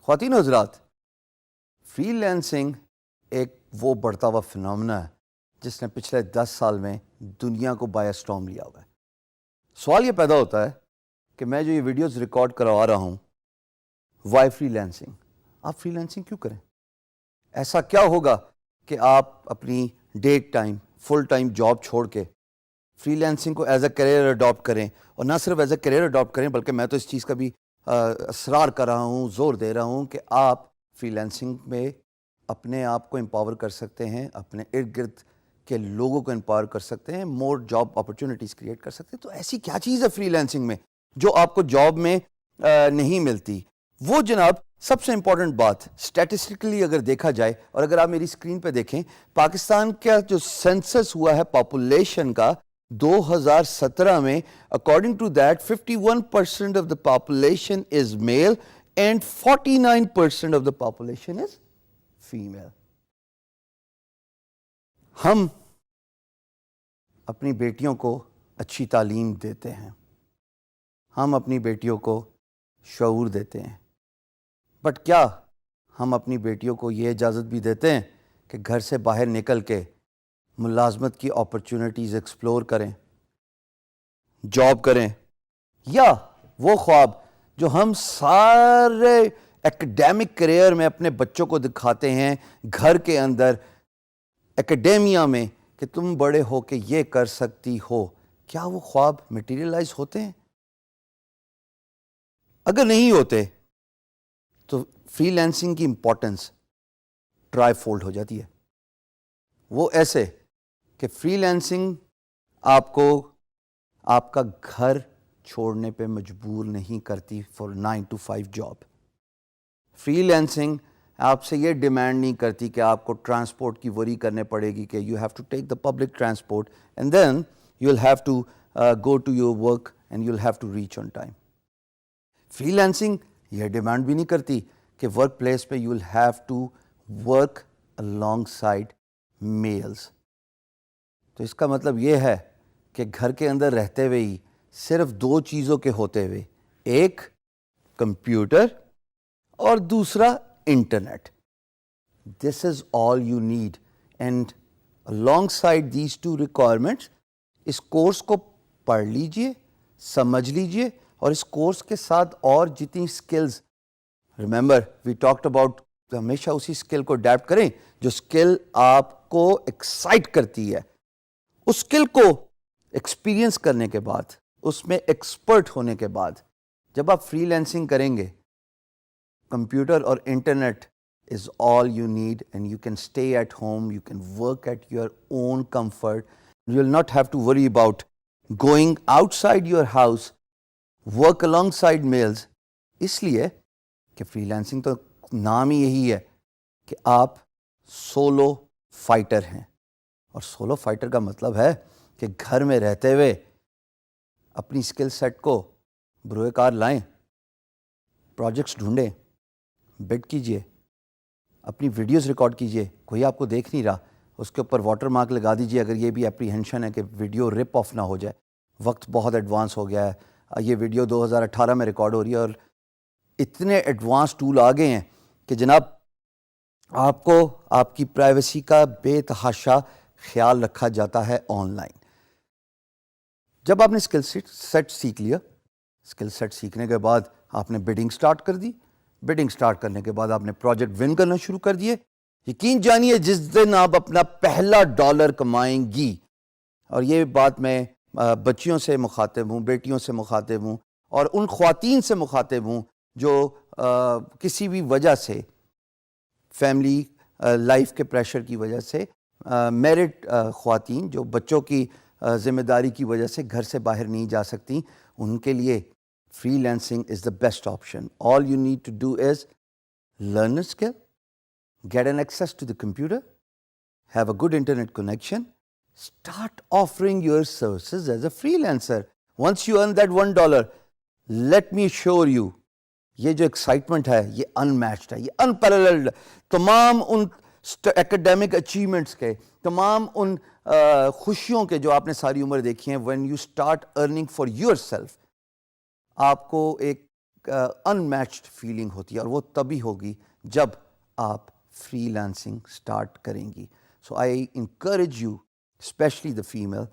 خواتین و حضرات، فری لینسنگ ایک وہ بڑھتا ہوا فنامنا ہے جس نے پچھلے 10 سال میں دنیا کو بائی اسٹارم لیا ہوا ہے۔ سوال یہ پیدا ہوتا ہے کہ میں جو یہ ویڈیوز ریکارڈ کروا رہا ہوں، وائی فری لینسنگ؟ آپ فری لینسنگ کیوں کریں؟ ایسا کیا ہوگا کہ آپ اپنی day time full time job چھوڑ کے فری لینسنگ کو ایز اے کیریئر اڈاپٹ کریں؟ اور نہ صرف ایز اے کیریئر اڈاپٹ کریں بلکہ میں تو اس چیز کا بھی اصرار کر رہا ہوں، زور دے رہا ہوں کہ آپ فری لینسنگ میں اپنے آپ کو امپاور کر سکتے ہیں، اپنے ارد گرد کے لوگوں کو امپاور کر سکتے ہیں، مور جاب اپرچونیٹیز کریٹ کر سکتے ہیں۔ تو ایسی کیا چیز ہے فری لینسنگ میں جو آپ کو جاب میں نہیں ملتی؟ وہ جناب سب سے امپورٹنٹ بات اسٹیٹسٹکلی اگر دیکھا جائے، اور اگر آپ میری اسکرین پہ دیکھیں، پاکستان کا جو سینسس ہوا ہے پاپولیشن کا 2017 میں، according to that 51% of the population is male and 49% of the population is female. ہم اپنی بیٹیوں کو اچھی تعلیم دیتے ہیں، ہم اپنی بیٹیوں کو شعور دیتے ہیں، بٹ کیا ہم اپنی بیٹیوں کو یہ اجازت بھی دیتے ہیں کہ گھر سے باہر نکل کے ملازمت کی اپرچونیٹیز ایکسپلور کریں، جاب کریں؟ یا وہ خواب جو ہم سارے ایکڈیمک کیریئر میں اپنے بچوں کو دکھاتے ہیں، گھر کے اندر ایکڈیمیا میں، کہ تم بڑے ہو کے یہ کر سکتی ہو، کیا وہ خواب میٹیریلائز ہوتے ہیں؟ اگر نہیں ہوتے تو فری لینسنگ کی امپورٹنس ٹرائی فولڈ ہو جاتی ہے۔ وہ ایسے کہ فری لینسنگ آپ کو آپ کا گھر چھوڑنے پہ مجبور نہیں کرتی for 9 to 5 job. Free lancing آپ سے یہ ڈیمانڈ نہیں کرتی کہ آپ کو ٹرانسپورٹ کی وری کرنے پڑے گی کہ you have to take the public transport and then you will have to go to your work and you will have to reach on time. Freelancing یہ ڈیمانڈ بھی نہیں کرتی کہ ورک پلیس پہ you will have to work along side males. تو اس کا مطلب یہ ہے کہ گھر کے اندر رہتے ہوئے ہی صرف 2 چیزوں کے ہوتے ہوئے، ایک کمپیوٹر اور دوسرا internet, this is all you need. And along side these 2 requirements اس کورس کو پڑھ لیجئے، سمجھ لیجئے، اور اس کورس کے ساتھ اور جتنی skills, remember we talked about, ہمیشہ اسی اسکل کو اڈیپٹ کریں جو اسکل آپ کو ایکسائٹ کرتی ہے۔ اس اسکل کو ایکسپیرینس کرنے کے بعد، اس میں ایکسپرٹ ہونے کے بعد، جب آپ فری لینسنگ کریں گے، کمپیوٹر اور internet is all you need and you can stay at home, you can work at your own comfort. You will not have to worry about going outside your house, work alongside males. اس لیے کہ free lancing تو نام ہی یہی ہے کہ آپ solve fighter ہیں، اور سولو فائٹر کا مطلب ہے کہ گھر میں رہتے ہوئے اپنی اسکل سیٹ کو بروئے کار لائیں، پروجیکٹس ڈھونڈیں، بڈ کیجئے، اپنی ویڈیوز ریکارڈ کیجئے، کوئی آپ کو دیکھ نہیں رہا، اس کے اوپر واٹر مارک لگا دیجئے اگر یہ بھی اپریہنشن ہے کہ ویڈیو رپ آف نہ ہو جائے۔ وقت بہت ایڈوانس ہو گیا ہے، یہ ویڈیو 2018 میں ریکارڈ ہو رہی ہے، اور اتنے ایڈوانس ٹول آ گئے ہیں کہ جناب آپ کو آپ کی پرائیویسی کا بے تحاشا خیال رکھا جاتا ہے آن لائن۔ جب آپ نے اسکل سیٹ سیکھ لیا، اسکل سیٹ سیکھنے کے بعد آپ نے بڈنگ سٹارٹ کر دی، بڈنگ سٹارٹ کرنے کے بعد آپ نے پروجیکٹ ون کرنا شروع کر دیے۔ یقین جانیے جس دن آپ اپنا پہلا ڈالر کمائیں گی، اور یہ بات میں بچیوں سے مخاطب ہوں، بیٹیوں سے مخاطب ہوں، اور ان خواتین سے مخاطب ہوں جو کسی بھی وجہ سے، فیملی لائف کے پریشر کی وجہ سے، میرڈ خواتین جو بچوں کی ذمہ داری کی وجہ سے گھر سے باہر نہیں جا سکتی، ان کے لیے free lancing is the best option. All you need to do is learn a skill, get an access to the computer, have a good internet connection, start offering your services as a freelancer. Once you earn that $1, let me assure you, یہ جو excitement ہے یہ انمیچڈ ہے، یہ انپیرللڈ۔ تمام in academic achievements کے، تمام ان خوشیوں کے جو آپ نے ساری عمر دیکھی ہیں، when you start earning for yourself، آپ کو ایک انمیچڈ فیلنگ ہوتی ہے، اور وہ تبھی ہوگی جب آپ فری لانسنگ اسٹارٹ کریں گی. So I encourage you specially the female.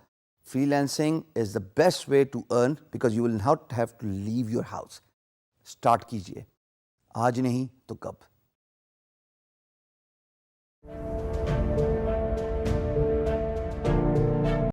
Freelancing is the best way to earn because you will not have to leave your house. Start کیجیے، آج نہیں تو کب.